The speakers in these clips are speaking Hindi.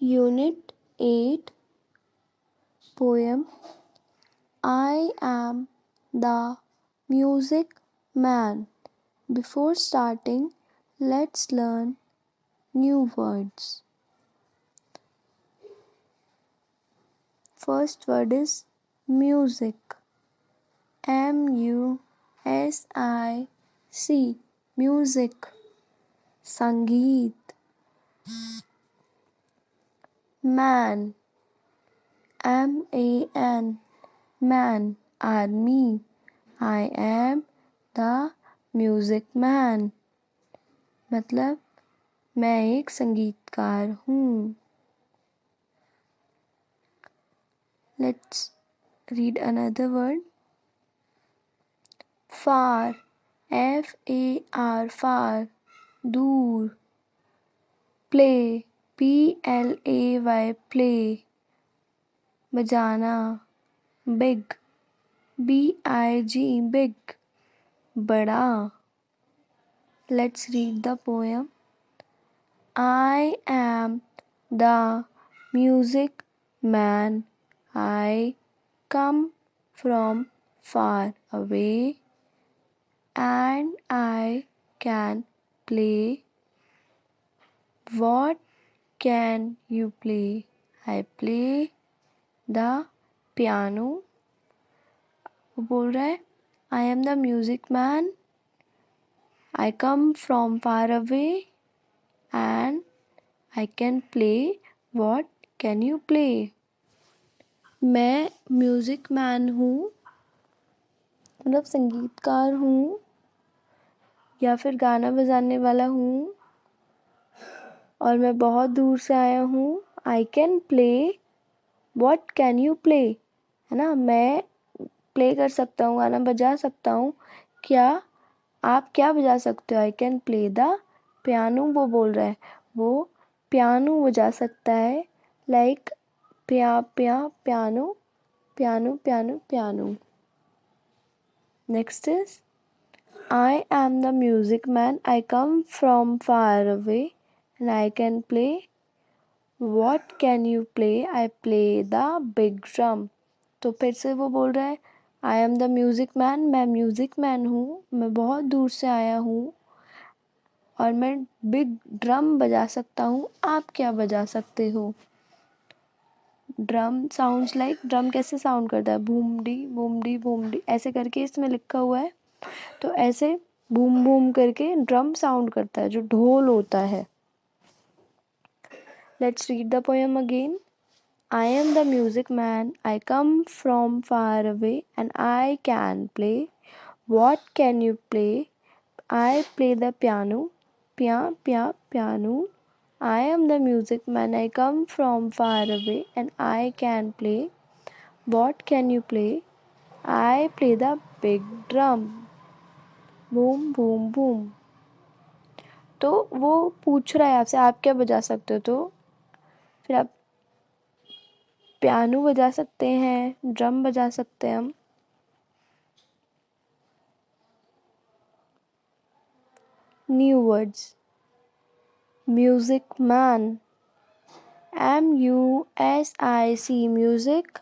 Unit 8, Poem I Am the Music Man. Before starting, let's learn new words. First word is music. M-U-S-I-C. Music. Sangeet. Man. M-A-N. Man. Army. I am the music man. मतलब मैं एक संगीतकार हूँ. Let's read another word. Far. F-A-R. Far. दूर. Play. P-L-A-Y. Play. बजाना. Big. B-I-G. Big. बड़ा. Let's read the poem. I am the music man. I come from far away and I can play. What can you play? I play the piano. वो बोल रहा है I am the music man. I come from far away and I can play. What can you play? मैं म्यूज़िक मैन हूँ, मतलब संगीतकार हूँ या फिर गाना बजाने वाला हूँ और मैं बहुत दूर से आया हूँ. I can play. What can you play? है ना, मैं प्ले कर सकता हूँ, गाना बजा सकता हूँ. क्या आप क्या बजा सकते हो? I can play the piano. वो बोल रहा है वो पियानो बजा सकता है. Like piano piano piano piano. Next is I am the music man. I come from far away and I can play. What can you play? I play the big drum. तो फिर से वो बोल रहा है I am the music man. मैं म्यूज़िक मैन हूँ, मैं बहुत दूर से आया हूँ और मैं बिग ड्रम बजा सकता हूँ. आप क्या बजा सकते हो? ड्रम साउंड्स लाइक, ड्रम कैसे साउंड करता है? बूम डी ऐसे करके इसमें लिखा हुआ है. तो ऐसे बूम बूम करके ड्रम साउंड करता है, जो ढोल होता है. Let's read the poem again. I am the music man. I come from far away and I can play. What can you play? I play the piano. Piano. I am the music man. I come from far away and I can play. What can you play? I play the big drum. Boom, boom, boom. तो वो पूछ रहा है आपसे आप क्या बजा सकते हो. तो फिर आप पियानो बजा सकते हैं, ड्रम बजा सकते हैं हम. New words. Music man. M-U-S-I-C. Music.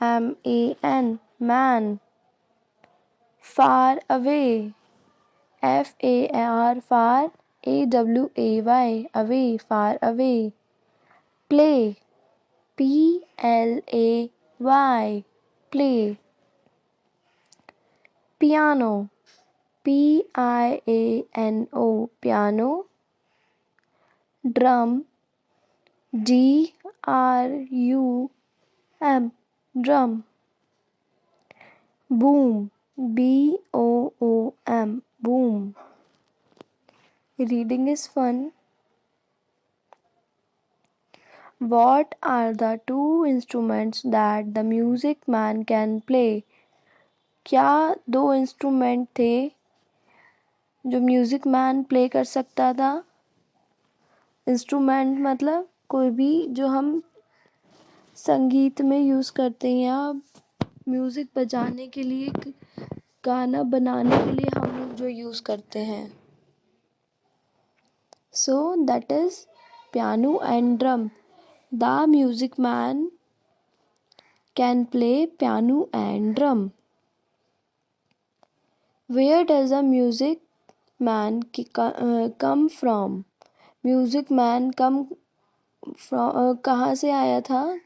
M-A-N. Man. Far away. F-A-R. Far. A-W-A-Y. Away. Far away. Play. P-L-A-Y. Play. Piano. P-I-A-N-O. Piano. Drum. D-R-U-M. Drum. Boom. B-O-O-M. Boom. Reading is fun. What are the two instruments that the music man can play? क्या दो इंस्ट्रूमेंट थे जो म्यूज़िक मैन प्ले कर सकता था? इंस्ट्रूमेंट मतलब कोई भी जो हम संगीत में यूज़ करते हैं या म्यूज़िक बजाने के लिए, गाना बनाने के लिए हम लोग जो यूज़ करते हैं. So that is piano and drum. The music man can play piano and drum. Where does the music man come from? Music man come from कहाँ से आया था?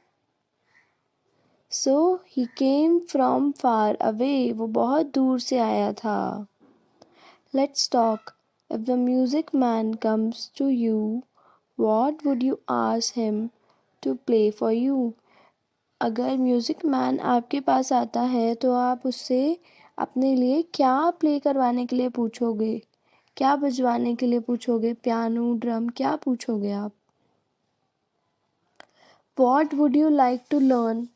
So he came from far away. वो बहुत दूर से आया था. Let's talk. If the music man comes to you, what would you ask him to play for you? अगर म्यूज़िक मैन आपके पास आता है तो आप उससे अपने लिए क्या प्ले करवाने के लिए पूछोगे? क्या बजवाने के लिए पूछोगे? पियानो, ड्रम, क्या पूछोगे आप? What would you like to learn?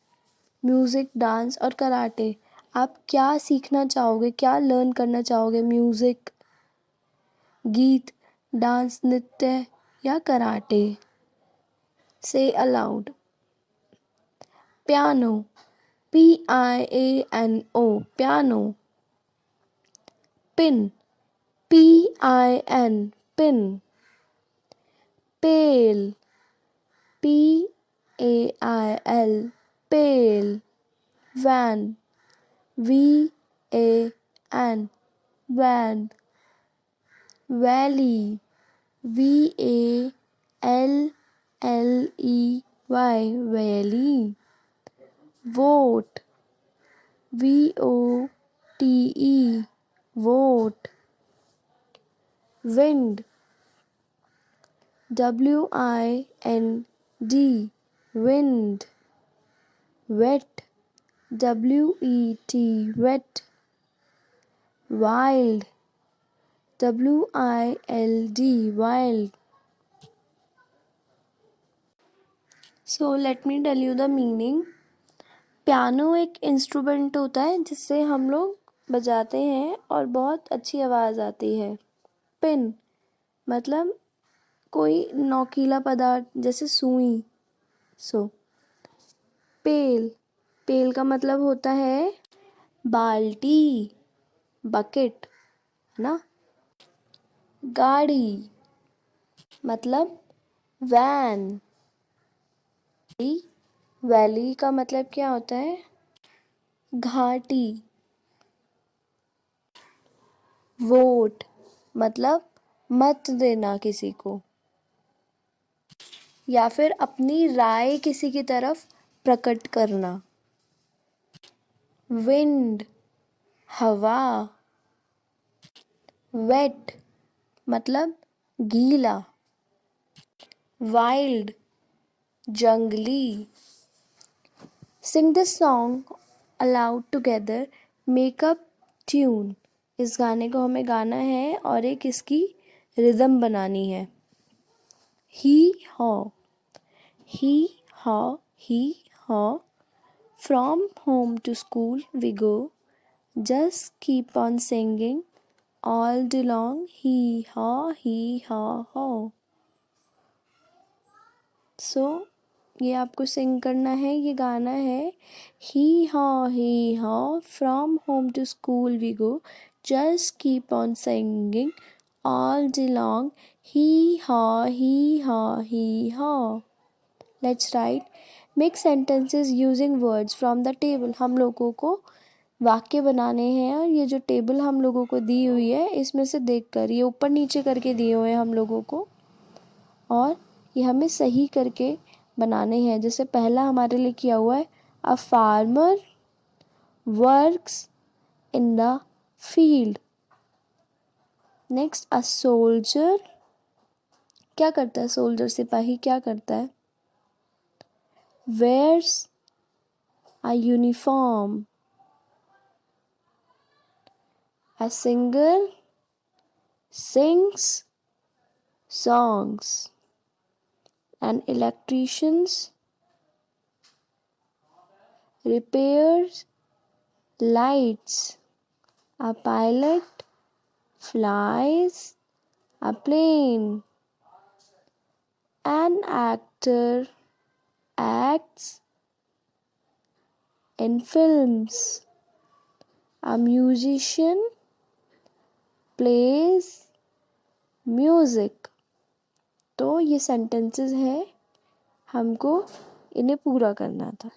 Music, dance और कराटे. आप क्या सीखना चाहोगे? क्या लर्न करना चाहोगे? म्यूज़िक, गीत, डांस, नृत्य या karate? Say aloud. Piano. Piano. Piano. Pin. Pin. Pin. Pail. Pail. Pail. Van. Van. Van. Valley. Valley. Valley. Vote. Vote. Vote. Wind. Wind. Wind. Wet. Wet. Wet. Wild. Wild. Wild. So let me tell you the meaning. Piano एक इंस्ट्रूमेंट होता है जिससे हम लोग बजाते हैं और बहुत अच्छी आवाज़ आती है. पिन मतलब कोई नोकीला पदार्थ जैसे सुई. सो पेल. पेल का मतलब होता है बाल्टी, बकेट, है ना. गाड़ी मतलब वैन. वैली का मतलब क्या होता है? घाटी. वोट मतलब मत देना किसी को या फिर अपनी राय किसी की तरफ प्रकट करना. विंड हवा. वेट मतलब गीला. वाइल्ड जंगली. Sing this song aloud together. Make up tune. इस गाने को हमें गाना है और एक इसकी रिदम बनानी है. He haw. He haw. He haw. From home to school we go. Just keep on singing all day long. He haw haw. So ये आपको सिंग करना है, ये गाना है. Heigh ho from home to school we go. Just keep on singing all day long. Heigh ho. Let's write. Make sentences using words from the table. हम लोगों को वाक्य बनाने हैं और ये जो टेबल हम लोगों को दी हुई है इसमें से देखकर, ये ऊपर नीचे करके दिए हुए हैं हम लोगों को और ये हमें सही करके बनाने हैं. जैसे पहला हमारे लिए किया हुआ है a farmer works in the field. Next a soldier. क्या करता है सोल्जर? सिपाही क्या करता है? Wears a uniform. A singer sings songs. An electrician repairs lights. A pilot flies a plane. An actor acts in films. A musician plays music. तो ये सेंटेंसेस हैं हमको इन्हें पूरा करना था।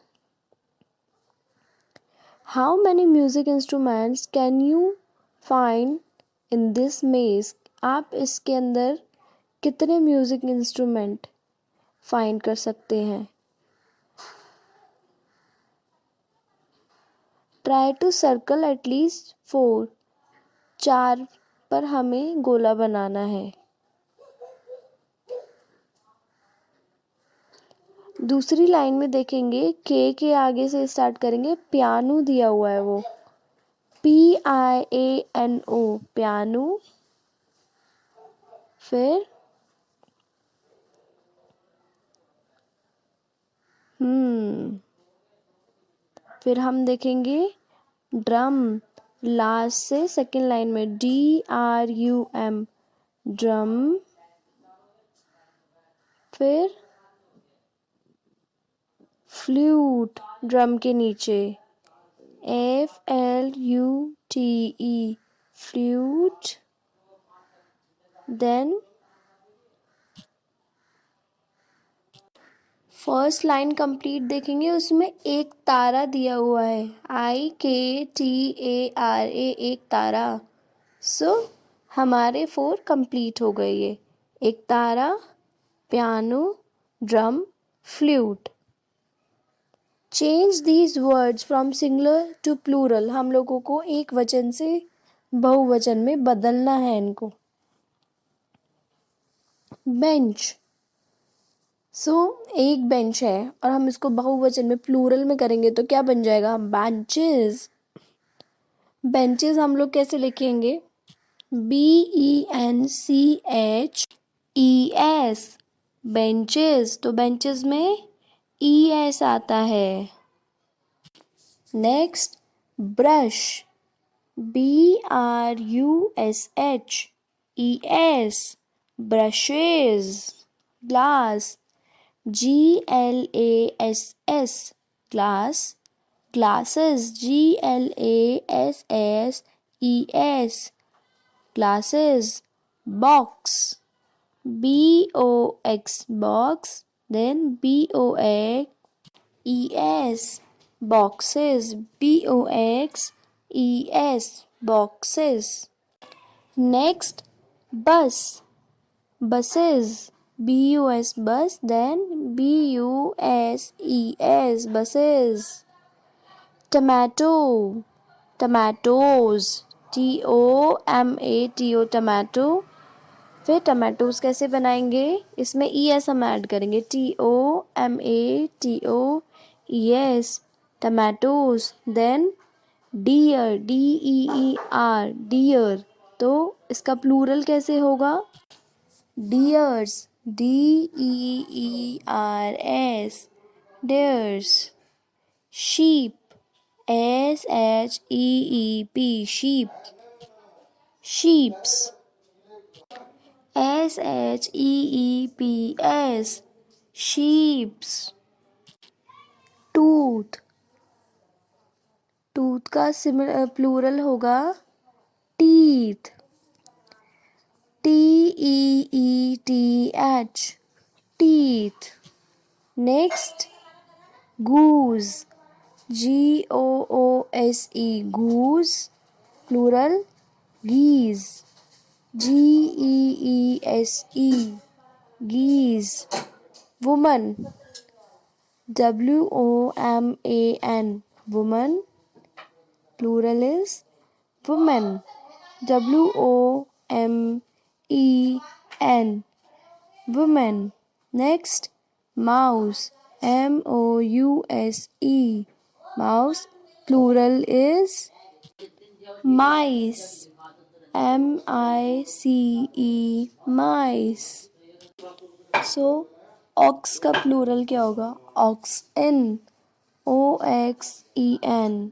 How many music instruments can you find in this मेज? आप इसके अंदर कितने म्यूजिक इंस्ट्रूमेंट फाइंड कर सकते हैं? ट्राई टू सर्कल एटलीस्ट 4, 4 पर हमें गोला बनाना है। दूसरी लाइन में देखेंगे के आगे से स्टार्ट करेंगे, पियानो दिया हुआ है वो PIANO पियानो। फिर फिर हम देखेंगे ड्रम, लास्ट से सेकेंड लाइन में DRUM ड्रम। फिर फ्लूट ड्रम के नीचे FLUTE flute. Then first line complete देखेंगे, उसमें एक तारा दिया हुआ है IKTARA एक तारा। सो हमारे 4 कंप्लीट हो गए ये, एक तारा, piano, drum, flute. Change these words from singular to plural. हम लोगों को एक वचन से बहुवचन में बदलना है इनको। बेंच, एक बेंच है और हम इसको बहुवचन में प्लूरल में करेंगे तो क्या बन जाएगा? बेंचेस। बेंचेस हम लोग कैसे लिखेंगे? BENCHES benches. तो बेंचेस में ES आता है। Next brush, BRUSHES brushes. Glass, GLASS glass, glasses GLASSES glasses। box, BOX box, then BOXES boxes, BOXES boxes। next bus, buses, BUS bus, then BUSES buses। tomato, tomatoes, TOMATO tomato। फिर टमाटोज कैसे बनाएंगे? इसमें ES हम ऐड करेंगे, TOMATOES tomatoes. Then deer, DEER deer. तो इसका प्लूरल कैसे होगा? Deers, DEERS deers. sheep, SHEEP sheep sheeps, SHEEPS sheeps। tooth, tooth का प्लूरल होगा teeth, TEETH teeth। next goose, GOOSE goose plural geese, GEESE geese। woman, WOMAN woman plural is women, WOMEN women। next mouse, MOUSE mouse plural is mice, MICE mice। so ox का प्लूरल क्या होगा? oxen, OXEN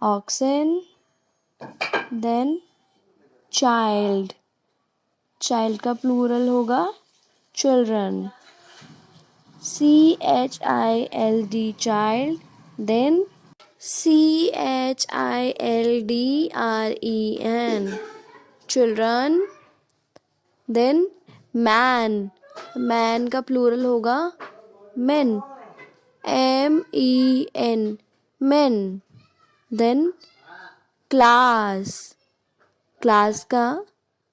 oxen। then child, child का प्लूरल होगा children, CHILD child। then CHILDREN children। then man, man का प्लूरल होगा men, men, men. Then class, class का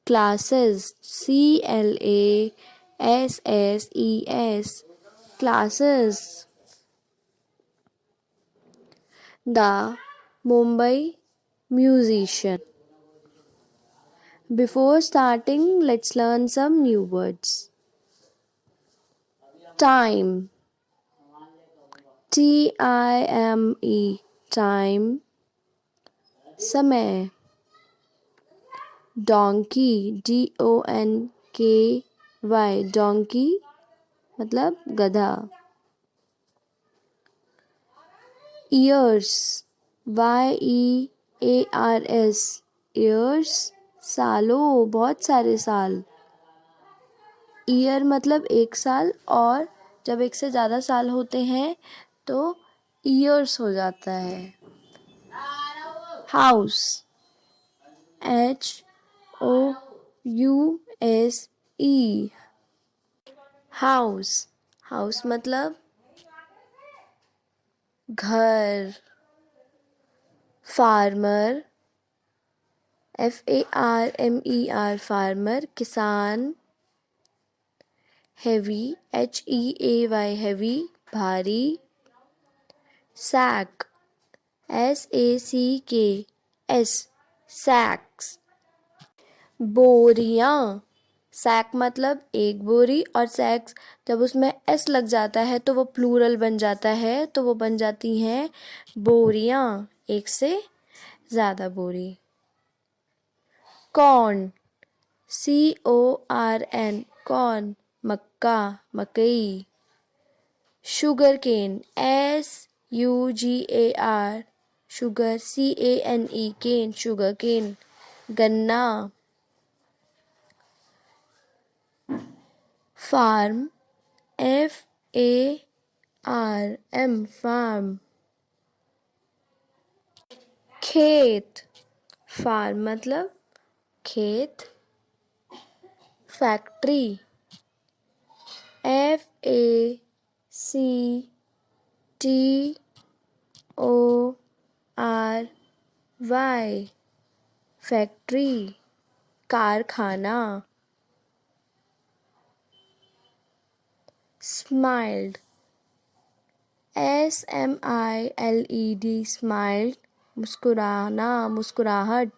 classes, classes, classes. The Mumbai musician. Before starting, let's learn some new words. Time, time, time. समय. Donkey, donky, donkey मतलब गधा. Years, years, years सालों, बहुत सारे साल. ईयर मतलब एक साल, और जब एक से ज़्यादा साल होते हैं तो ईयर्स हो जाता है. House, house, house. हाउस मतलब घर. फार्मर, farmer, फार्मर किसान. हेवी, heavy, हेवी भारी. Sack, sacks, sacks. बोरियां. सैक मतलब एक बोरी, और सैक्स जब उसमें एस लग जाता है तो वो प्लूरल बन जाता है, तो वो बन जाती हैं बोरियां, एक से ज़्यादा बोरी. कॉर्न, corn, कॉर्न मक्का, मकई. Sugar cane, sugar, sugar cane, cane sugar cane. गन्ना. Farm, farm. खेत. फार्म मतलब खेत. Factory, factory, factory. कारखाना. स्माइल्ड, smiled, स्माइल्ड मुस्कुराना, मुस्कुराहट.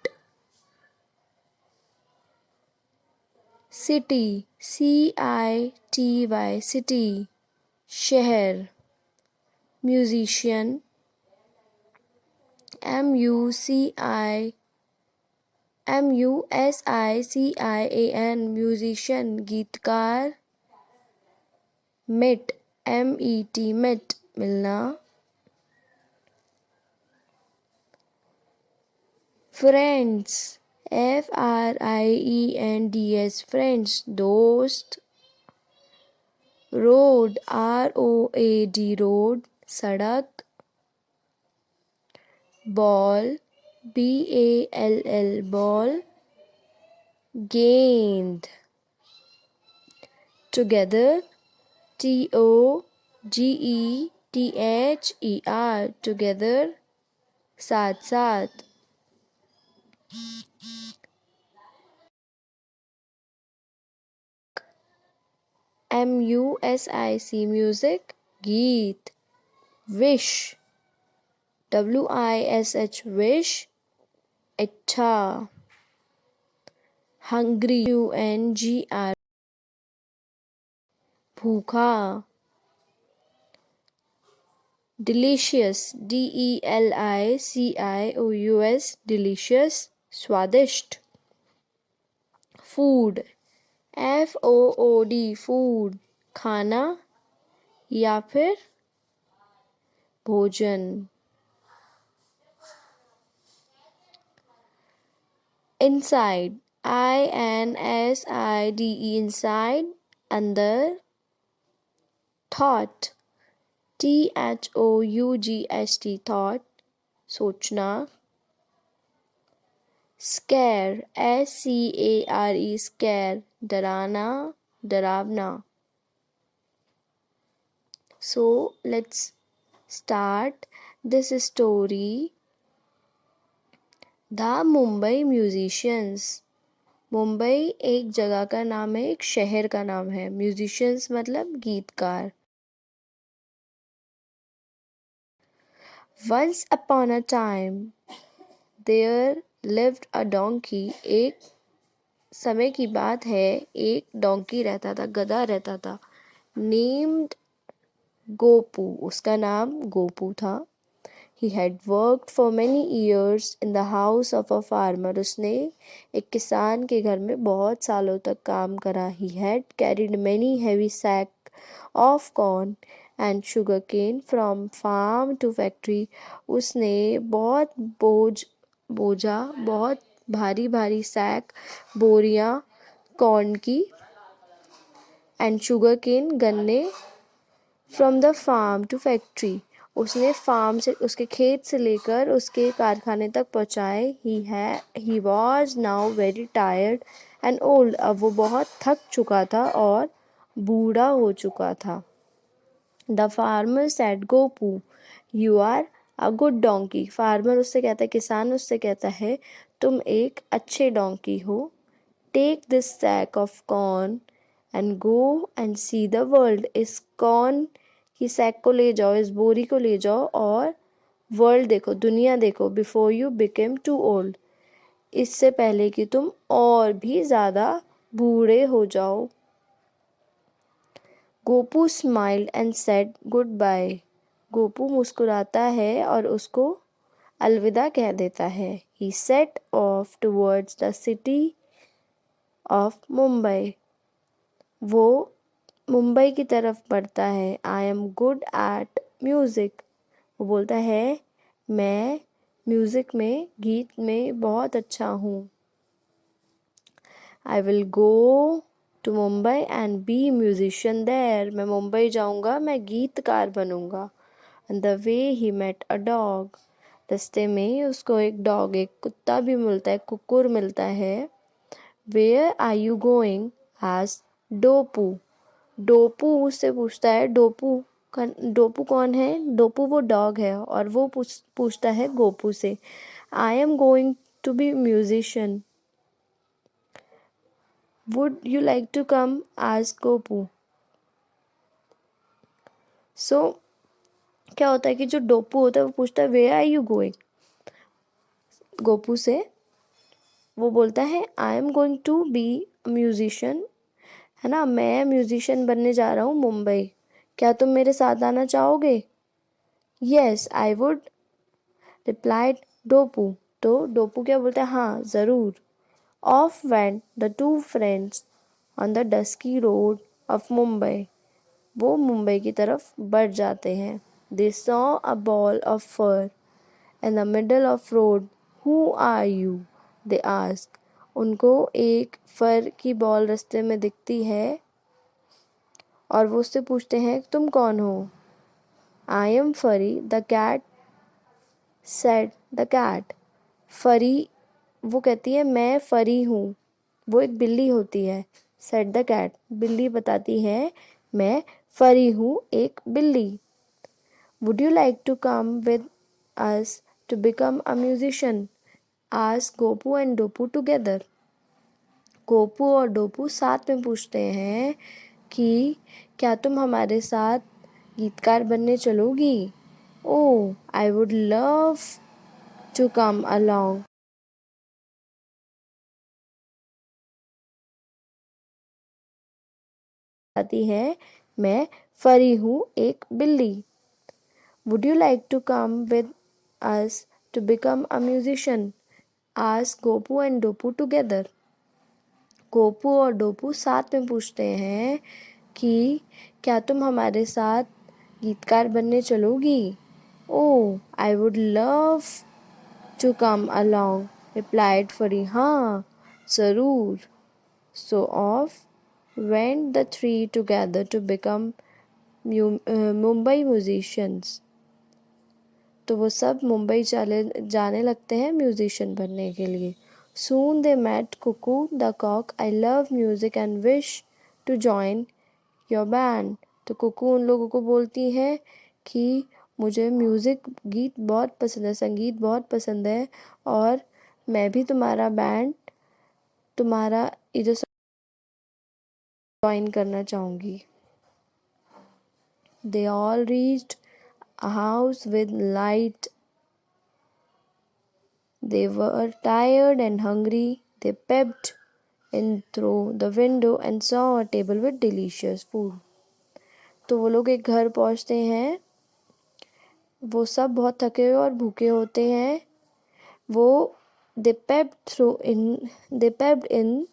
सिटी, city, सिटी शहर. म्यूजिशियन, musican, म्यूजिशियन गीतकार. मेट, met, मिलना. फ्रेंड्स, friends, फ्रेंड्स दोस्त. रोड, रोड सड़क. बॉल, बॉल गेंद. टुगेदर, टुगेदर साथ साथ. म्यूजिक गीत. विश, wish इच्छा. हंग्री, भूखा. डिलीशियस, डिलीशियस स्वादिष्ट. फूड, फूड खाना या फिर भोजन. इनसाइड, inside अंदर. थॉट, thought सोचना. स्केर, scare डराना, डरावना. So let's start this story. The Mumbai Musicians. Mumbai एक जगह का नाम है, एक शहर का नाम है. म्यूजिशियंस मतलब गीतकार. Once upon a time there lived a donkey. एक समय की बात है, एक डोंकी रहता था, गधा रहता था. Named गोपू. उसका नाम गोपू था. He had worked for many years in the house of a farmer. उसने एक किसान के घर में बहुत सालों तक काम करा. He had carried many heavy sack of corn and sugarcane from farm to factory. उसने बहुत बहुत भारी भारी सैक, बोरियां कॉर्न की एंड शुगरकेन, गन्ने, from the farm to factory. उसने फार्म से, उसके खेत से लेकर उसके कारखाने तक पहुंचाए. He was now very tired and old. अब वो बहुत थक चुका था और बूढ़ा हो चुका था. The farmer said Gopu, you are a good donkey. Farmer उससे कहता है, किसान उससे कहता है, तुम एक अच्छे डोंकी हो. Take this sack of corn and go and see the world. इस कॉर्न की सैक को ले जाओ, इस बोरी को ले जाओ और वर्ल्ड देखो, दुनिया देखो. Before you became too old. इससे पहले कि तुम और भी ज़्यादा बूढ़े हो जाओ. Gopu smiled and said goodbye. Gopu मुस्कुराता है और उसको अलविदा कह देता है. He set off towards the city of Mumbai. वो मुंबई की तरफ बढ़ता है. I am good at music. वो बोलता है, मैं म्यूज़िक में, गीत में बहुत अच्छा हूँ. I will go to Mumbai and be musician there. मैं मुंबई जाऊँगा, मैं गीतकार बनूँगा. On the way he met a dog. रास्ते में उसको एक डॉग, एक कुत्ता भी मिलता है, कुकुर मिलता है. Where are you going? Asked Dopu. Dopu उससे पूछता है, डोपू कौन है? डोपू वो डॉग है और वो पूछता है गोपू से, I am going to be musician. Would you like to come? Asked Gopu. So क्या होता है कि जो डोपू होता है वो पूछता है, where are you going? Gopu से. वो बोलता है, I am going to be musician, है ना, मैं म्यूजिशियन बनने जा रहा हूँ मुंबई. क्या तुम मेरे साथ आना चाहोगे? Yes I would, replied Dopu. तो डोपू क्या बोलता है, हाँ ज़रूर. Off went the two friends on the dusky road of Mumbai. वो मुंबई की तरफ बढ़ जाते हैं. They saw a ball of fur in the middle of road. Who are you? They ask. उनको एक फर की बॉल रास्ते में दिखती है और वो उससे पूछते हैं, तुम कौन हो? I am Furry the cat said the cat. Furry, वो कहती है, मैं फरी हूँ. वो एक बिल्ली होती है. सेड द कैट, बिल्ली बताती है, मैं फरी हूँ, एक बिल्ली. Would you like to come with us to become a musician? Asked Gopu and Dopu together. Gopu और डोपू साथ में पूछते हैं कि क्या तुम हमारे साथ गीतकार बनने चलोगी? Oh I would love to come along. आती है, मैं फरी हूँ, एक बिल्ली. Would you like to come with us to become a musician? Asked Gopu and Dopu together. Gopu और डोपू साथ में पूछते हैं कि क्या तुम हमारे साथ गीतकार बनने चलोगी? Oh I would love to come along, replied Furry. हाँ ज़रूर. So off went the three together to become Mumbai musicians. तो वो सब मुंबई चले जाने लगते हैं म्यूजिशियन बनने के लिए. Soon they met Cuckoo the cock. I love music and wish to join your band. तो कुकू उन लोगों को बोलती है कि मुझे गीत बहुत पसंद है, संगीत बहुत पसंद है, और मैं भी तुम्हारा बैंड, तुम्हारा इधर ज्वाइन करना चाहूँगी। They all reached a house with light. They were tired and hungry. They peeped in through the window and saw a table with delicious food. तो वो लोग एक घर पहुंचते हैं, वो सब बहुत थके हुए और भूखे होते हैं। वो they peeped in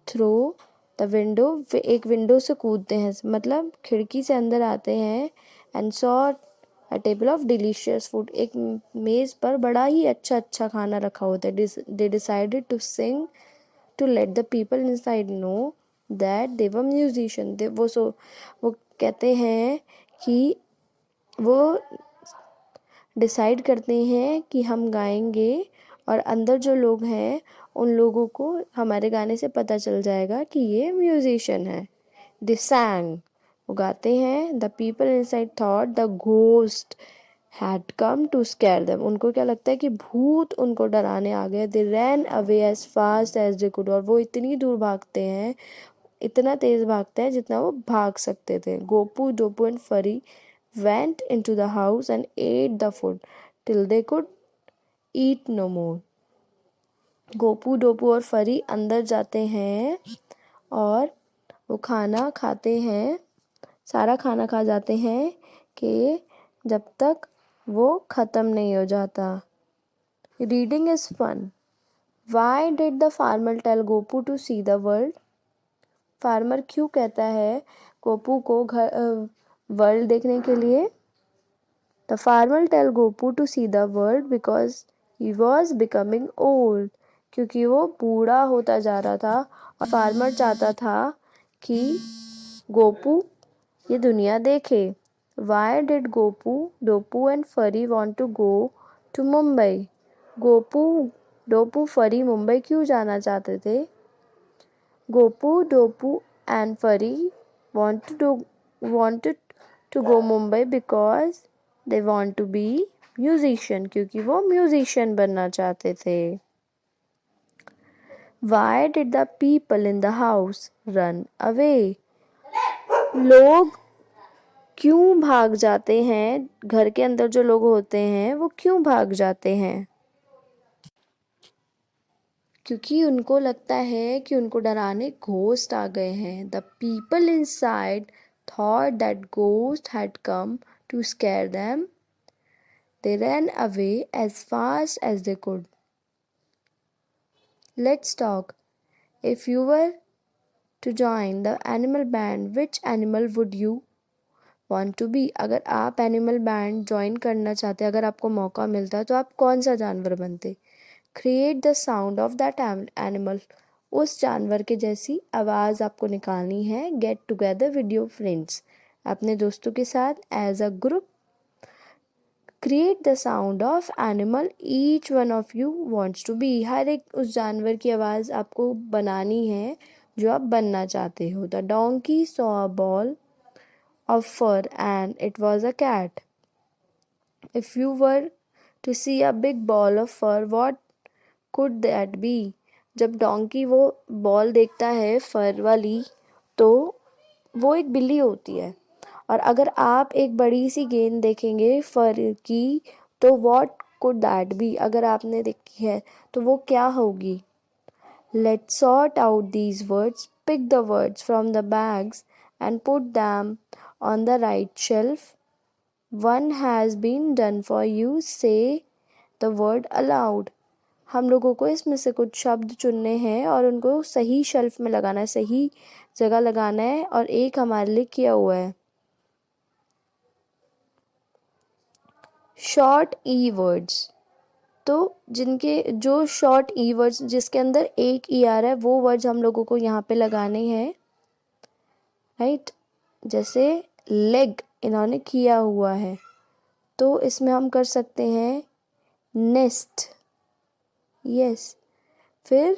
through the window, एक विंडो से कूदते हैं, मतलब खिड़की से अंदर आते हैं। And saw a table of delicious food, एक मेज़ पर बड़ा ही अच्छा अच्छा खाना रखा होता है। They decided to sing to let the people inside know that they were musician. वो कहते हैं कि वो डिसाइड करते हैं कि हम गाएंगे, और अंदर जो लोग हैं उन लोगों को हमारे गाने से पता चल जाएगा कि ये म्यूजिशियन है। दे सैंग, वो गाते हैं। The people inside thought the ghost had come to scare them, उनको क्या लगता है कि भूत उनको डराने आ गए। They ran away as fast as they could, और वो इतनी दूर भागते हैं, इतना तेज भागते हैं जितना वो भाग सकते थे। गोपू, डोपू एंड फरी went into the house and ate the food till they could eat no more. Gopu, Dopu और फरी अंदर जाते हैं और वो खाना खाते हैं, सारा खाना खा जाते हैं कि जब तक वो ख़त्म नहीं हो जाता। Reading is fun. Why did the farmer tell Gopu to see the world? Farmer क्यों कहता है गोपू को वर्ल्ड देखने के लिए? The farmer tell Gopu to see the world because he was becoming old. क्योंकि वो बूढ़ा होता जा रहा था और फार्मर चाहता था कि गोपू ये दुनिया देखे। Why did गोपू, डोपू and फरी want to go to Mumbai? Gopu, डोपू, फरी मुंबई क्यों जाना चाहते थे? गोपू, डोपू and फरी wanted to go Mumbai because they want to be musician, क्योंकि वो म्यूजिशियन बनना चाहते थे। Why did the people in the house run away? लोग क्यों भाग जाते हैं? घर के अंदर जो लोग होते हैं वो क्यों भाग जाते हैं? क्योंकि उनको लगता है कि उनको डराने घोस्ट आ गए हैं। The people inside thought that ghost had come to scare them. They ran away as fast as they could. Let's talk. If you were to join the animal band, which animal would you want to be? अगर आप एनिमल बैंड ज्वाइन करना चाहते, अगर आपको मौका मिलता तो आप कौन सा जानवर बनते? Create the sound of that animal, उस जानवर के जैसी आवाज़ आपको निकालनी है। Get together with your friends, अपने दोस्तों के साथ as a group. Create the sound of animal each one of you wants to be, हर एक उस जानवर की आवाज़ आपको बनानी है जो आप बनना चाहते हो। The donkey saw a ball of fur and it was a cat. If you were to see a big ball of fur what could that be? जब डोंकी वो बॉल देखता है फर वाली, तो वो एक बिल्ली होती है। और अगर आप एक बड़ी सी गेंद देखेंगे फर की, तो व्हाट कुड दैट बी? अगर आपने देखी है तो वो क्या होगी? Let's sort out these words, pick the words from the bags and put them on the right shelf. One has been done for you, say the word aloud. हम लोगों को इसमें से कुछ शब्द चुनने हैं और उनको सही शेल्फ में लगाना है, सही जगह लगाना है, और एक हमारे लिए किया हुआ है। शॉर्ट ई वर्ड्स, तो जिनके जो शॉर्ट ई वर्ड्स जिसके अंदर एक ई आ रहा है वो वर्ड्स हम लोगों को यहाँ पे लगाने हैं, राइट। जैसे लेग इन्होंने किया हुआ है, तो इसमें हम कर सकते हैं नेस्ट, यस। फिर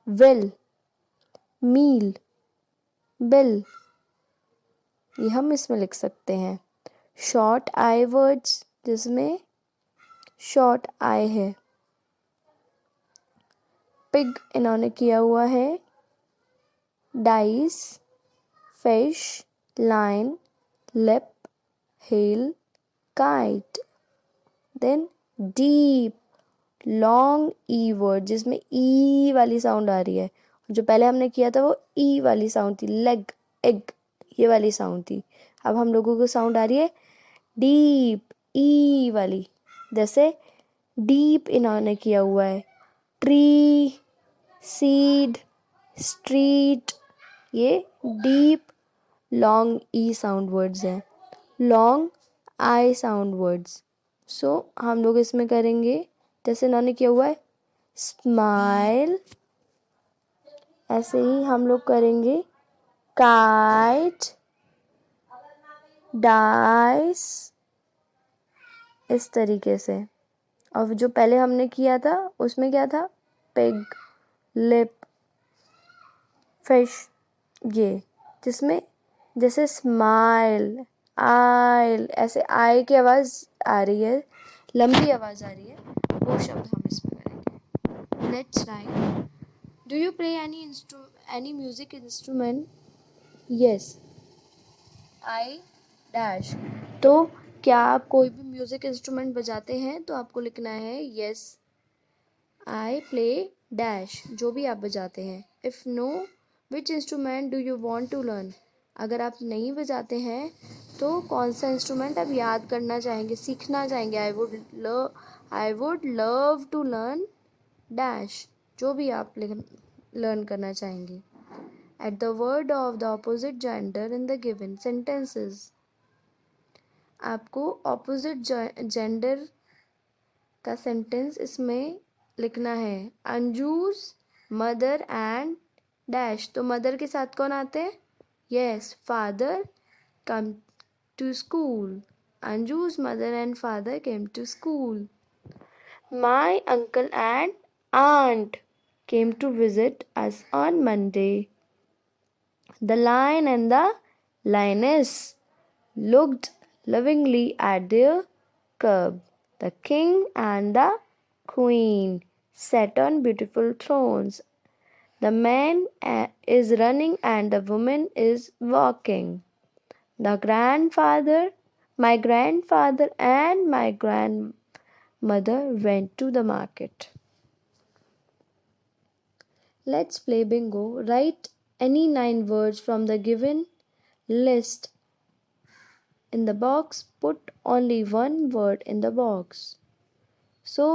वेल, मील, बेल, ये हम इसमें लिख सकते हैं। शॉर्ट आई वर्ड्स जिसमें शॉर्ट आई है। पिग इन्होंने किया हुआ है। Dice, fish, line, lip, hill, kite. Then deep, long E word जिसमें ई वाली साउंड आ रही है। जो पहले हमने किया था वो ई वाली साउंड थी। लेग, एग, ये वाली साउंड थी। अब हम लोगों को साउंड आ रही है डीप, ई वाली। जैसे डीप इन्होंने किया हुआ है। ट्री, सीड, स्ट्रीट, ये deep long E sound words हैं। Long I sound words. So हम लोग इसमें करेंगे जैसे इन्होंने किया हुआ है स्माइल, ऐसे ही हम लोग करेंगे काइट, डाइस, इस तरीके से। और जो पहले हमने किया था उसमें क्या था? पिग, लिप, फिश, ये जिसमें जैसे स्माइल, आइल, ऐसे आई की आवाज़ आ रही है, लंबी आवाज़ आ रही है, वो शब्द हम इसमें करेंगे। Let's write. Do you play any music instrument? Yes, I dash. तो क्या आप कोई भी म्यूजिक इंस्ट्रूमेंट बजाते हैं? तो आपको लिखना है यस आई प्ले डैश, जो भी आप बजाते हैं। If no, which instrument do you want to learn? अगर आप नहीं बजाते हैं तो कौन सा इंस्ट्रूमेंट आप याद करना चाहेंगे, सीखना चाहेंगे? I would love to learn dash, जो भी आप लर्न करना चाहेंगे। At the word of the opposite gender in the given sentences, आपको ऑपोजिट जेंडर का सेंटेंस इसमें लिखना है। अंजूस मदर एंड डैश, तो मदर के साथ कौन आते हैं? Yes, father come to school. Anju's mother and father came to school. My uncle and aunt came to visit us on Monday. The lion and the lioness looked lovingly at their cub. The king and the queen sat on beautiful thrones. The man is running and the woman is walking. My grandfather and my grandmother went to the market. Let's play bingo. Write any 9 words from the given list in the box. Put only one word in the box. So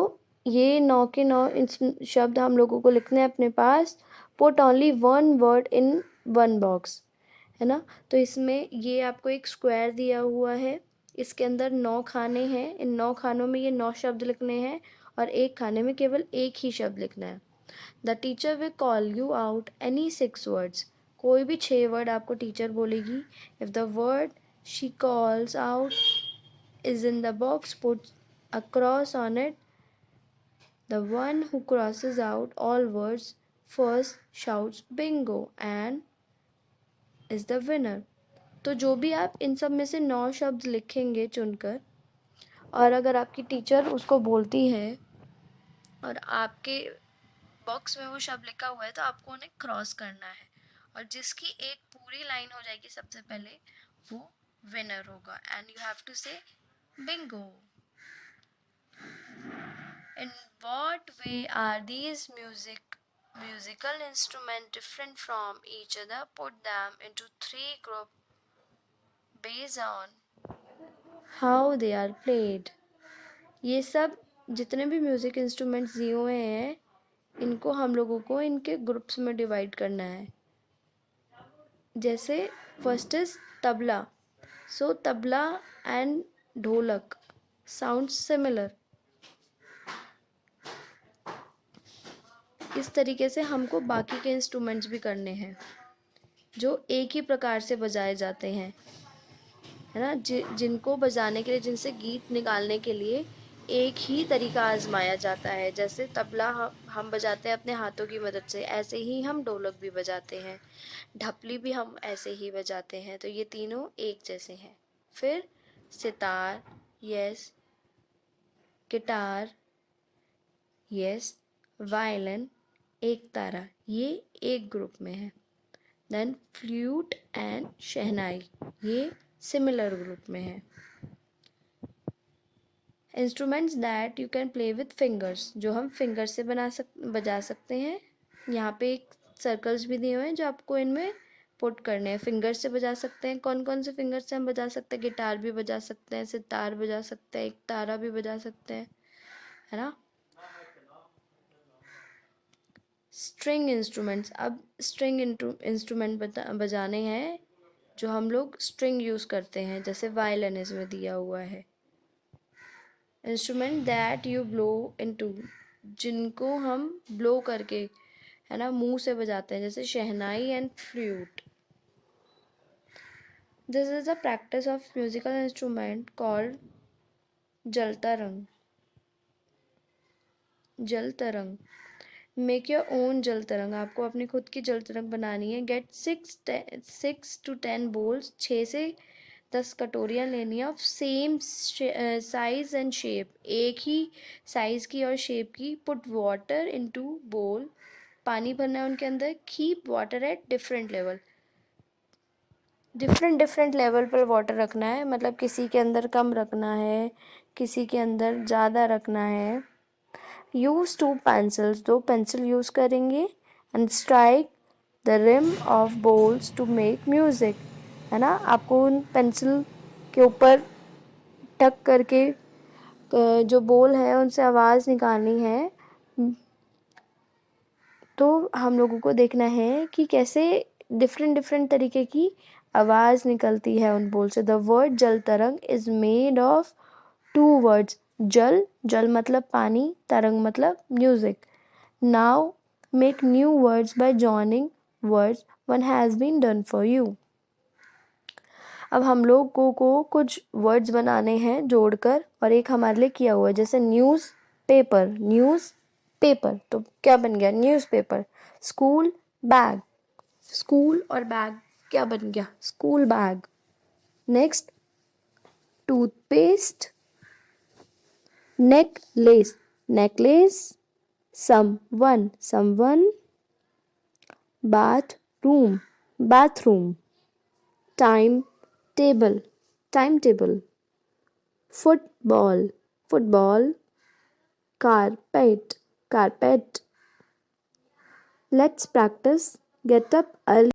ये 9 के 9 शब्द हम लोगों को लिखने हैं अपने पास। Put only one word in one box, है ना। तो इसमें ये आपको एक स्क्वायर दिया हुआ है, इसके अंदर 9 खाने हैं। इन 9 खानों में ये 9 शब्द लिखने हैं और एक खाने में केवल एक ही शब्द लिखना है। The teacher will call you out any 6 words, कोई भी 6 वर्ड आपको टीचर बोलेगी। If the word she calls out is in the box, put a cross on it. The one who crosses out all words first shouts bingo and is the winner. तो जो भी आप इन सब में से 9 शब्द लिखेंगे चुनकर, और अगर आपकी टीचर उसको बोलती है और आपके बॉक्स में वो शब्द लिखा हुआ है तो आपको उन्हें क्रॉस करना है, और जिसकी एक पूरी लाइन हो जाएगी सबसे पहले वो विनर होगा। एंड यू हैव टू से Bingo. In what way are these musical instruments different from each other? Put them into 3 groups based on how they are played. ये सब जितने भी म्यूज़िक इंस्ट्रूमेंट्स दिए हुए हैं इनको हम लोगों को इनके ग्रुप्स में डिवाइड करना है। जैसे first is tabla. So tabla and ढोलक साउंड सिमिलर। इस तरीके से हमको बाकी के इंस्ट्रूमेंट्स भी करने हैं जो एक ही प्रकार से बजाए जाते हैं, है ना। जिनको बजाने के लिए, जिनसे गीत निकालने के लिए एक ही तरीका आजमाया जाता है। जैसे तबला हम बजाते हैं अपने हाथों की मदद से, ऐसे ही हम ढोलक भी बजाते हैं, ढपली भी हम ऐसे ही बजाते हैं। तो ये तीनों एक जैसे हैं। फिर sitar, yes, guitar, yes, violin, एक तारा, ये एक ग्रुप में है। देन फ्लूट एंड शहनाई, ये सिमिलर ग्रुप में है। Instruments that you can play with fingers, जो हम फिंगर से बजा सकते हैं। यहाँ पे एक सर्कल्स भी दिए हुए हैं जो आपको इनमें पुट करने हैं। फिंगर से बजा सकते हैं, कौन कौन से फिंगर से हम बजा सकते हैं? गिटार भी बजा सकते हैं, सितार बजा सकते हैं, एक तारा भी बजा सकते हैं, है ना। स्ट्रिंग इंस्ट्रूमेंट्स, अब स्ट्रिंग इंस्ट्रूमेंट बजाने हैं जो हम लोग स्ट्रिंग यूज़ करते हैं, जैसे वायलिन इसमें दिया हुआ है। Instrument that you blow into, जिनको हम ब्लो करके, है ना, मुंह से बजाते हैं, जैसे shehnai and flute. This is a practice of musical instrument called jal tarang. जल तरंग, मेक योर ओन जल तरंग, आपको अपनी खुद की जल तरंग बनानी है। गेट 6 to 10 बोल्स, 6 से 10 कटोरियाँ लेनी है, of same size and shape, एक ही साइज़ की और शेप की। पुट वाटर इनटू बोल, पानी भरना है उनके अंदर। Keep water at different level, different level पर वाटर रखना है, मतलब किसी के अंदर कम रखना है, किसी के अंदर ज़्यादा रखना है। यूज़ 2 पेंसिल्स, 2 पेंसिल यूज़ करेंगे। And strike the rim of bowls to make music, है ना। आपको उन पेंसिल के ऊपर टक करके जो बोल है उनसे आवाज़ निकालनी है। तो हम लोगों को देखना है कि कैसे डिफरेंट तरीके की आवाज़ निकलती है उन बोल से। द वर्ड जल तरंग इज़ मेड ऑफ 2 वर्ड्स, जल, जल मतलब पानी, तरंग मतलब music. Now make new words by joining words one has been done for you. अब हम लोगों को कुछ वर्ड्स बनाने हैं जोड़कर, और एक हमारे लिए किया हुआ है, जैसे न्यूज़ पेपर, न्यूज़ पेपर, तो क्या बन गया? न्यूज़पेपर। स्कूल बैग, स्कूल और बैग क्या बन गया? School bag. Next toothpaste, necklace, necklace. Someone, someone. Bathroom, bathroom. Time table, time table. Football, football. Carpet, carpet. Let's practice. Get up early.